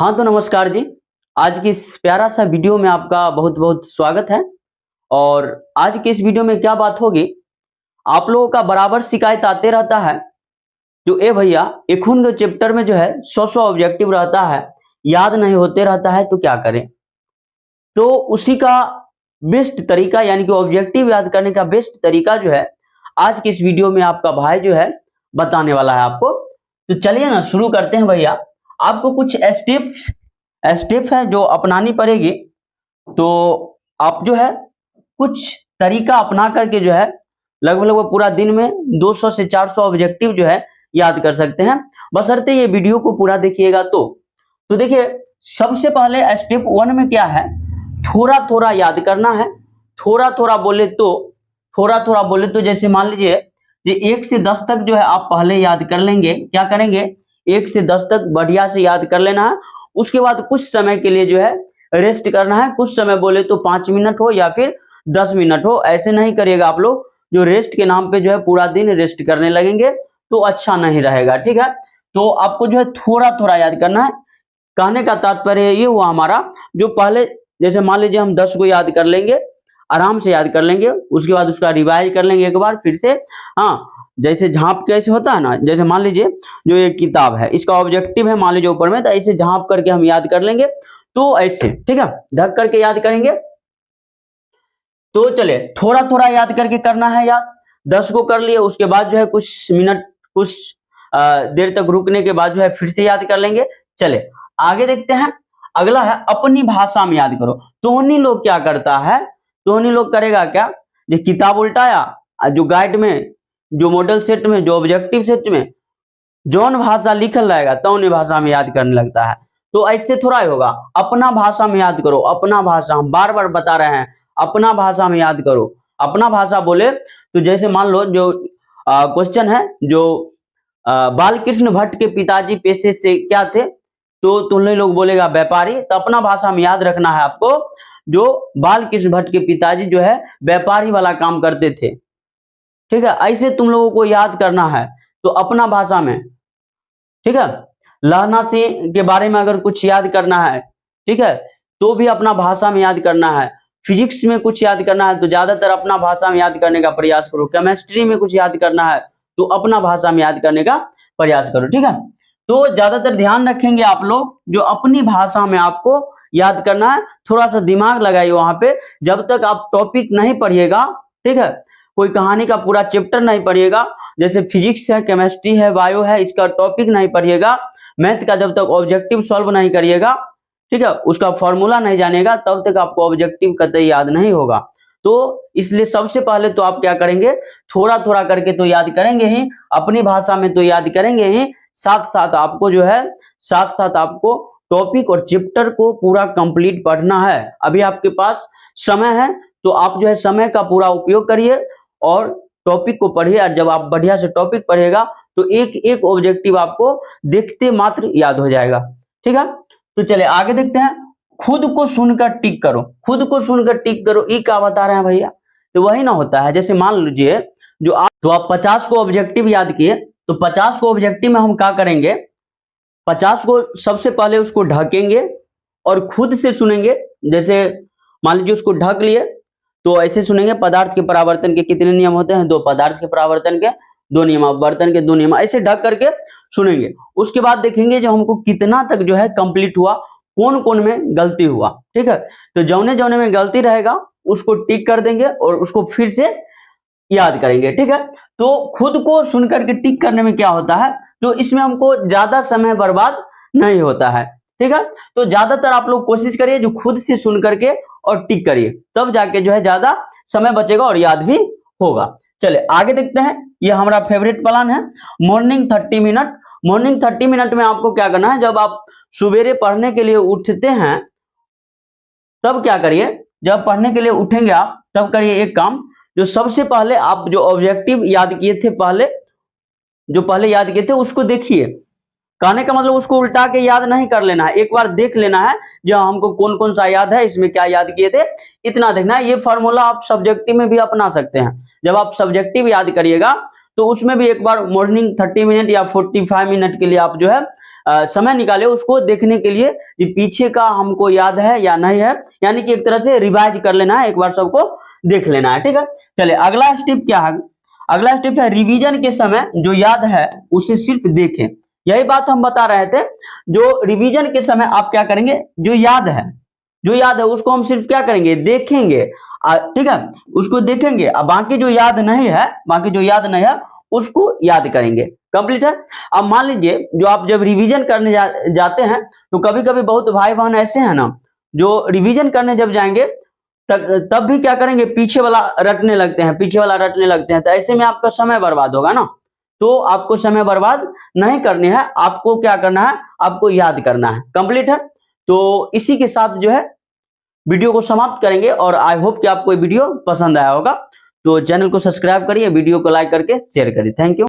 हाँ तो नमस्कार जी। आज की इस प्यारा सा वीडियो में आपका बहुत बहुत स्वागत है। और आज की इस वीडियो में क्या बात होगी, आप लोगों का बराबर शिकायत आते रहता है जो ए भैया एखुन चैप्टर में जो है 100 ऑब्जेक्टिव रहता है, याद नहीं होते रहता है, तो क्या करें। तो उसी का बेस्ट तरीका यानी कि ऑब्जेक्टिव याद करने का बेस्ट तरीका जो है आज की इस वीडियो में आपका भाई जो है बताने वाला है आपको। तो चलिए ना शुरू करते हैं भैया। आपको कुछ स्टेप है जो अपनानी पड़ेगी। तो आप जो है कुछ तरीका अपना करके जो है लगभग पूरा दिन में 200 से 400 ऑब्जेक्टिव जो है याद कर सकते हैं, बशर्ते ये वीडियो को पूरा देखिएगा। तो देखिए, सबसे पहले स्टेप 1 में क्या है, थोड़ा थोड़ा याद करना है। थोड़ा थोड़ा बोले तो जैसे मान लीजिए ये 1 से 10 तक जो है आप पहले याद कर लेंगे। क्या करेंगे, 1 से 10 तक बढ़िया से याद कर लेना है। उसके बाद कुछ समय के लिए जो है रेस्ट करना है। कुछ समय बोले तो 5 मिनट हो या फिर 10 मिनट हो, ऐसे नहीं करिएगा आप लोग जो रेस्ट के नाम पे जो है पूरा दिन रेस्ट करने लगेंगे तो अच्छा नहीं रहेगा। ठीक है, तो आपको जो है थोड़ा थोड़ा याद करना है। कहने का तात्पर्य ये हुआ हमारा, जो पहले जैसे मान लीजिए हम 10 को याद कर लेंगे, आराम से याद कर लेंगे, उसके बाद उसका रिवाइज कर लेंगे एक बार फिर से। हाँ, जैसे झांप कैसे होता है ना, जैसे मान लीजिए जो ये किताब है इसका ऑब्जेक्टिव है मान लीजिए ऊपर में, तो ऐसे झांप करके हम याद कर लेंगे। तो ऐसे ठीक है, ढक करके याद करेंगे। तो चले थोड़ा थोड़ा याद करके करना है याद। 10 को कर लिए, उसके बाद जो है कुछ मिनट कुछ देर तक रुकने के बाद जो है फिर से याद कर लेंगे। चले आगे देखते हैं। अगला है अपनी भाषा में याद करो। तोहनी लोग क्या करता है, तोहनी लोग करेगा क्या, जो किताब उल्टाया, जो गाइड में, जो मॉडल सेट में, जो ऑब्जेक्टिव सेट में जौन भाषा लिखल रहेगा तौन भाषा में याद करने लगता है। तो ऐसे थोड़ा ही होगा, अपना भाषा में याद करो। अपना भाषा हम बार बार बता रहे हैं, अपना भाषा में याद करो। अपना भाषा बोले तो जैसे मान लो जो क्वेश्चन है, जो बालकृष्ण भट्ट के पिताजी पेशे से क्या थे, तो तुम लोग बोलेगा व्यापारी। तो अपना भाषा में याद रखना है आपको, जो बालकृष्ण भट्ट के पिताजी जो है व्यापारी वाला काम करते थे। ठीक है, ऐसे तुम लोगों को याद करना है तो अपना भाषा में। ठीक है, लहना सिंह के बारे में अगर कुछ याद करना है, ठीक है, तो भी अपना भाषा में याद करना है। फिजिक्स में कुछ याद करना है तो ज्यादातर अपना भाषा में याद करने का प्रयास करो। केमिस्ट्री में कुछ याद करना है तो अपना भाषा में याद करने का प्रयास करो। ठीक है, तो ज्यादातर ध्यान रखेंगे आप लोग जो अपनी भाषा में आपको याद करना है। थोड़ा सा दिमाग लगाइए वहां पे, जब तक आप टॉपिक नहीं पढ़िएगा, ठीक है, कोई कहानी का पूरा चैप्टर नहीं पढ़िएगा, जैसे फिजिक्स है, केमिस्ट्री है, बायो है, इसका टॉपिक नहीं पढ़िएगा, मैथ का जब तक ऑब्जेक्टिव सॉल्व नहीं करिएगा, ठीक है, उसका फॉर्मूला नहीं जानेगा, तब तक आपको ऑब्जेक्टिव कतई याद नहीं होगा। तो इसलिए सबसे पहले तो आप क्या करेंगे, थोड़ा थोड़ा करके तो याद करेंगे ही, अपनी भाषा में तो याद करेंगे ही, साथ साथ आपको जो है आपको टॉपिक और चैप्टर को पूरा कंप्लीट पढ़ना है। अभी आपके पास समय है तो आप जो है समय का पूरा उपयोग करिए और टॉपिक को पढ़िए। और जब आप बढ़िया से टॉपिक पढ़िएगा तो एक एक ऑब्जेक्टिव आपको देखते मात्र याद हो जाएगा। ठीक है, तो चले आगे देखते हैं। खुद को सुनकर टिक करो। खुद को सुनकर टिक करो, ये क्या बता रहे हैं भैया, तो वही ना होता है। जैसे मान लीजिए जो आप 50 को ऑब्जेक्टिव याद किए, तो 50 को ऑब्जेक्टिव में हम क्या करेंगे, 50 को सबसे पहले उसको ढकेंगे और खुद से सुनेंगे। जैसे मान लीजिए उसको ढक लिए तो ऐसे सुनेंगे, पदार्थ के परावर्तन के कितने नियम होते हैं, 2, पदार्थ के परावर्तन के 2 नियम, अपवर्तन के 2 नियम, ऐसे ढक करके सुनेंगे। उसके बाद देखेंगे जो हमको कितना तक जो है कंप्लीट हुआ, कौन कौन में गलती हुआ। ठीक है, तो जौने जौने में गलती रहेगा उसको टिक कर देंगे और उसको फिर से याद करेंगे। ठीक है, तो खुद को सुनकर के टिक करने में क्या होता है, तो इसमें हमको ज्यादा समय बर्बाद नहीं होता है। ठीक है, तो ज्यादातर आप लोग कोशिश करिए जो खुद से सुन करके और टिक करिए, तब जाके जो है ज्यादा समय बचेगा और याद भी होगा। चले आगे देखते हैं। ये हमारा फेवरेट प्लान है, मॉर्निंग 30 मिनट। मॉर्निंग 30 मिनट में आपको क्या करना है, जब आप सुबेरे पढ़ने के लिए उठते हैं तब क्या करिए, जब पढ़ने के लिए उठेंगे आप तब करिए एक काम, जो सबसे पहले आप जो ऑब्जेक्टिव याद किए थे, पहले याद किए थे उसको देखिए। कहने का मतलब उसको उल्टा के याद नहीं कर लेना है, एक बार देख लेना है जो हमको कौन कौन सा याद है, इसमें क्या याद किए थे, इतना देखना है। ये फॉर्मूला आप सब्जेक्टिव में भी अपना सकते हैं। जब आप सब्जेक्टिव याद करिएगा तो उसमें भी एक बार मॉर्निंग 30 मिनट या 45 मिनट के लिए आप जो है समय निकाले उसको देखने के लिए कि पीछे का हमको याद है या नहीं है, यानी कि एक तरह से रिवाइज कर लेना है, एक बार सबको देख लेना है। ठीक है, चलिए अगला स्टेप क्या है? अगला स्टेप है रिवीजन के समय जो याद है उसे सिर्फ देखें। यही बात हम बता रहे थे, जो रिवीजन के समय आप क्या करेंगे, जो याद है उसको हम सिर्फ क्या करेंगे, देखेंगे। ठीक है, उसको देखेंगे, अब बाकी जो याद नहीं है उसको याद करेंगे। कंप्लीट है। अब मान लीजिए जो आप जब रिवीजन करने जाते हैं तो कभी कभी बहुत भाई बहन ऐसे हैं ना, जो रिवीजन करने जब जाएंगे तब भी क्या करेंगे, पीछे वाला रटने लगते हैं, तो ऐसे में आपका समय बर्बाद होगा ना। तो आपको समय बर्बाद नहीं करनी है, आपको क्या करना है, आपको याद करना है। कंप्लीट है। तो इसी के साथ जो है वीडियो को समाप्त करेंगे, और आई होप कि आपको वीडियो पसंद आया होगा। तो चैनल को सब्सक्राइब करिए, वीडियो को लाइक करके शेयर करिए। Thank you.